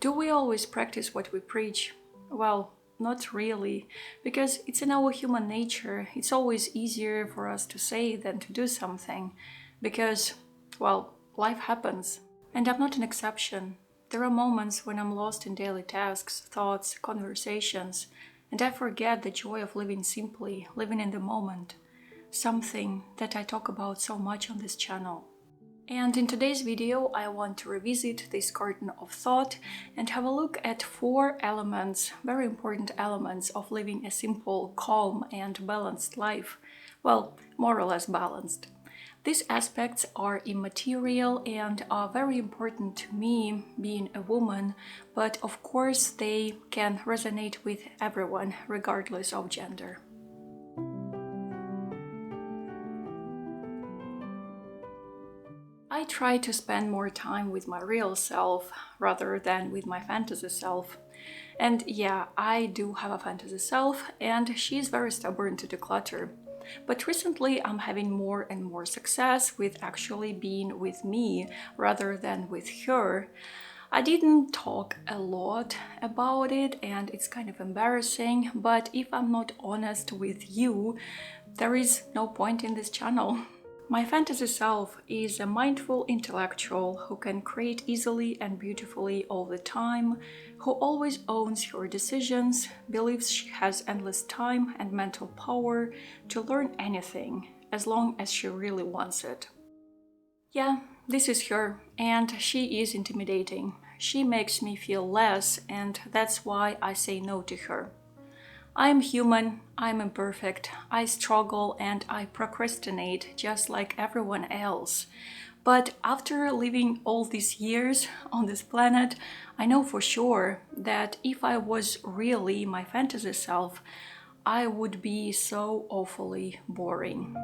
Do we always practice what we preach? Well, not really, because it's in our human nature. It's always easier for us to say than to do something, because, well, life happens. And I'm not an exception. There are moments when I'm lost in daily tasks, thoughts, conversations, and I forget the joy of living simply, living in the moment, something that I talk about so much on this channel. And in today's video, I want to revisit this garden of thought and have a look at 4 elements, very important elements of living a simple, calm and balanced life. Well, more or less balanced. These aspects are immaterial and are very important to me, being a woman, but of course they can resonate with everyone, regardless of gender. I try to spend more time with my real self rather than with my fantasy self. And yeah, I do have a fantasy self, and she's very stubborn to declutter. But recently I'm having more and more success with actually being with me rather than with her. I didn't talk a lot about it and it's kind of embarrassing, but if I'm not honest with you, there is no point in this channel. My fantasy self is a mindful intellectual who can create easily and beautifully all the time, who always owns her decisions, believes she has endless time and mental power to learn anything, as long as she really wants it. Yeah, this is her, and she is intimidating. She makes me feel less, and that's why I say no to her. I'm human, I'm imperfect, I struggle and I procrastinate just like everyone else. But after living all these years on this planet, I know for sure that if I was really my fantasy self, I would be so awfully boring.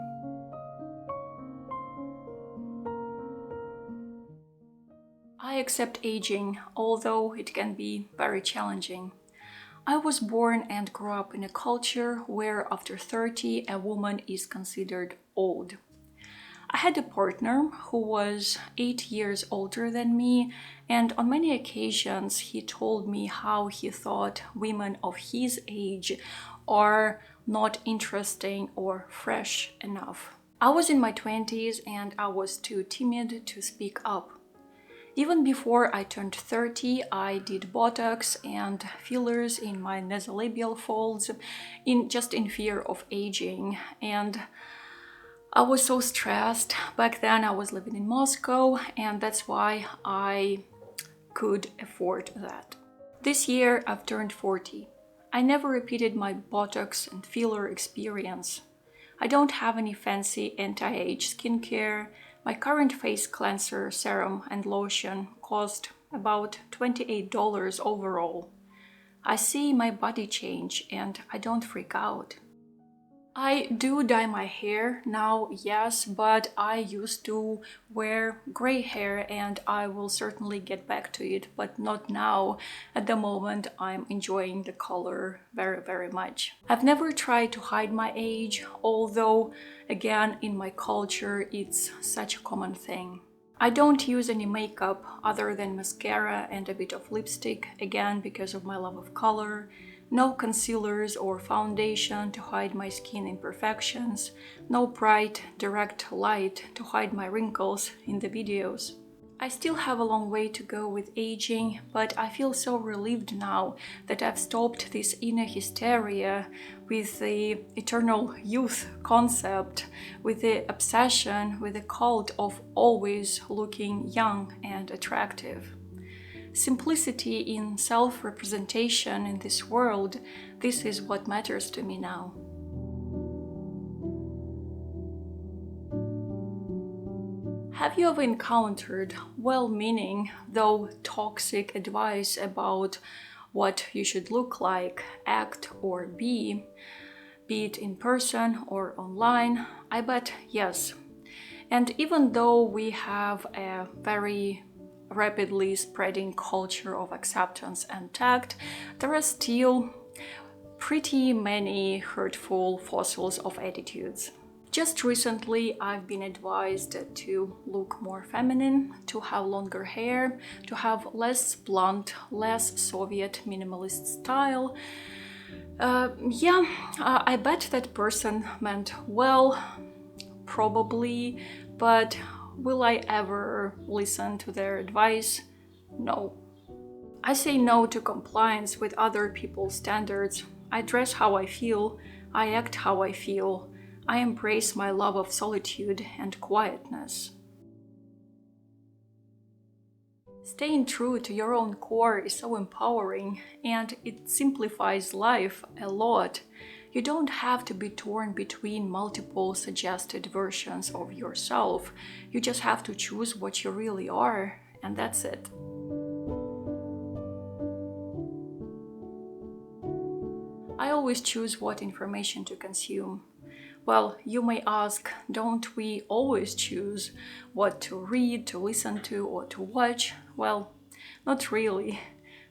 I accept aging, although it can be very challenging. I was born and grew up in a culture where after 30 a woman is considered old. I had a partner who was 8 years older than me, and on many occasions he told me how he thought women of his age are not interesting or fresh enough. I was in my 20s and I was too timid to speak up. Even before I turned 30, I did Botox and fillers in my nasolabial folds, in fear of aging. And I was so stressed. Back then I was living in Moscow, and that's why I could afford that. This year I've turned 40. I never repeated my Botox and filler experience. I don't have any fancy anti-age skincare. My current face cleanser, serum and lotion cost about $28 overall. I see my body change and I don't freak out. I do dye my hair now, yes, but I used to wear gray hair and I will certainly get back to it, but not now. At the moment, I'm enjoying the color very, very much. I've never tried to hide my age, although, again, in my culture, it's such a common thing. I don't use any makeup other than mascara and a bit of lipstick, again, because of my love of color. No concealers or foundation to hide my skin imperfections, no bright, direct light to hide my wrinkles in the videos. I still have a long way to go with aging, but I feel so relieved now that I've stopped this inner hysteria with the eternal youth concept, with the obsession, with the cult of always looking young and attractive. Simplicity in self-representation in this world, this is what matters to me now. Have you ever encountered well-meaning, though toxic advice about what you should look like, act or be it in person or online? I bet yes. And even though we have a very rapidly spreading culture of acceptance and tact, there are still pretty many hurtful fossils of attitudes. Just recently, I've been advised to look more feminine, to have longer hair, to have less blunt, less Soviet minimalist style. I bet that person meant well, probably, but will I ever listen to their advice? No. I say no to compliance with other people's standards. I dress how I feel, I act how I feel. I embrace my love of solitude and quietness. Staying true to your own core is so empowering, and it simplifies life a lot. You don't have to be torn between multiple suggested versions of yourself. You just have to choose what you really are, and that's it. I always choose what information to consume. Well, you may ask, don't we always choose what to read, to listen to, or to watch? Well, not really.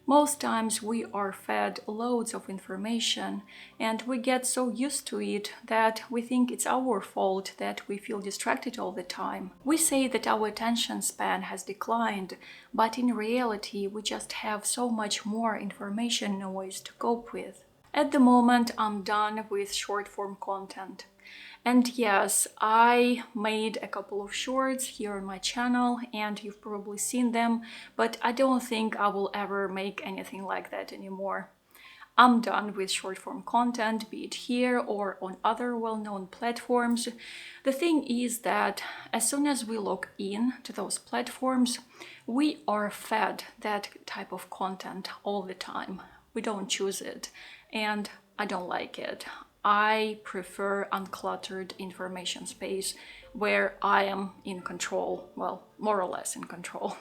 Most times we are fed loads of information and we get so used to it that we think it's our fault that we feel distracted all the time. We say that our attention span has declined, but in reality we just have so much more information noise to cope with. At the moment, I'm done with short-form content. And yes, I made a couple of shorts here on my channel and you've probably seen them, but I don't think I will ever make anything like that anymore. I'm done with short-form content, be it here or on other well-known platforms. The thing is that as soon as we log in to those platforms, we are fed that type of content all the time. We don't choose it, and I don't like it. I prefer uncluttered information space where I am in control, well, more or less in control.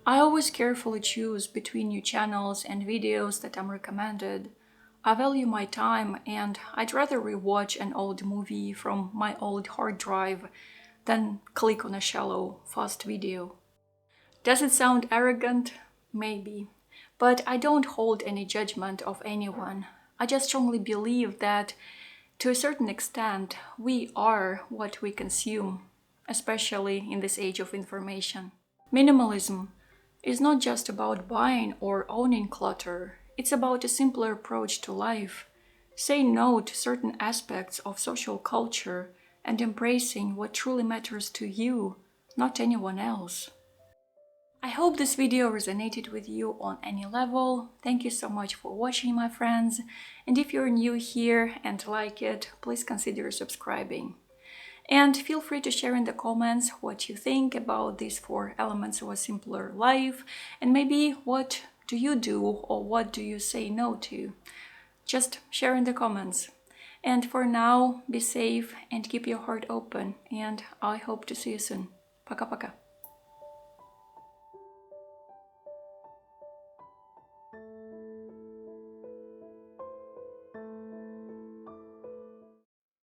I always carefully choose between new channels and videos that I'm recommended. I value my time and I'd rather rewatch an old movie from my old hard drive than click on a shallow, fast video. Does it sound arrogant? Maybe. But I don't hold any judgment of anyone. I just strongly believe that to a certain extent, we are what we consume, especially in this age of information. Minimalism is not just about buying or owning clutter, it's about a simpler approach to life. Say no to certain aspects of social culture and embracing what truly matters to you, not anyone else. I hope this video resonated with you on any level. Thank you so much for watching, my friends. And if you're new here and like it, please consider subscribing. And feel free to share in the comments what you think about these 4 elements of a simpler life. And maybe what do you do or what do you say no to? Just share in the comments. And for now, be safe and keep your heart open. And I hope to see you soon. Пока-пока.